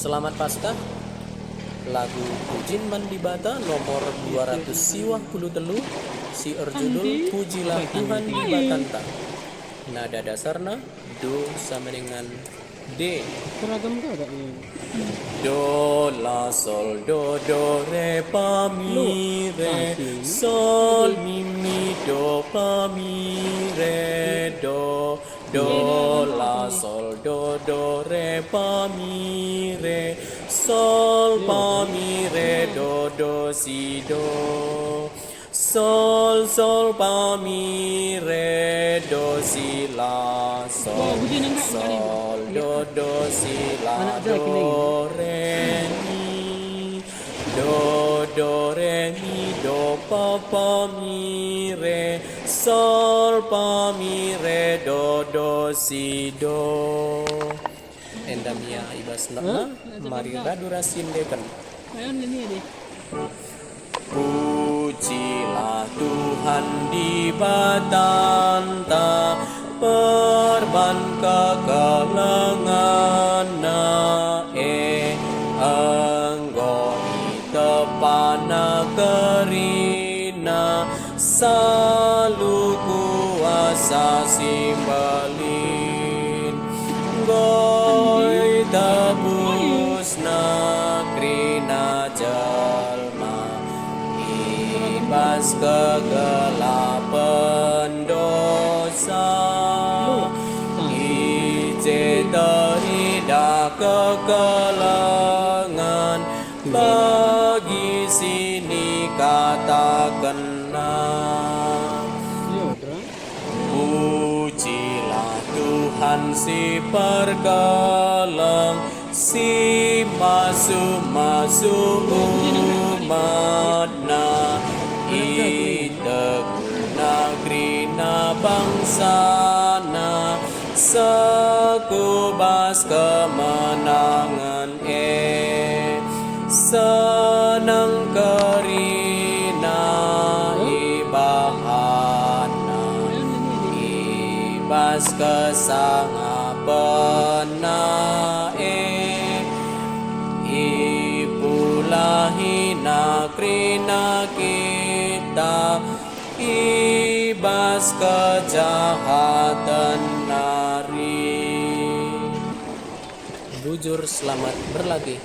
Selamat Paskah. Lagu Pujin Mandibata nomor 253 si Erjudul Pujilah Tuhan di Batanta. Nada dasarna Do sama dengan D. Seragam kau tak ini? Do la sol do re fa mi re sol mi do fa mi re do la sol do re fa mi re sol fa mi re do si do sol fa mi re do si la sol do si la do re mi do re mi do fa mi re sol fa mi re do si do. Endamia ibas nakna mari radura sindekan. Ayo ini deh. Pujilah Tuhan di Batanta, perban kekelenganna anggoni tepana kerina salu kuasa simbalin goy tebus nakrina jalma ibas kegelapan dosa ije terida kekelengan bagi sini katakanlah pujilah Tuhan si perkeleng si masuk umatna negeri-na bangsana sekubas kemenangan senang kerina ibahana ibas kesangapena ipulahina krina kita ibas kejahatan nari. Bujur selamat berlatih.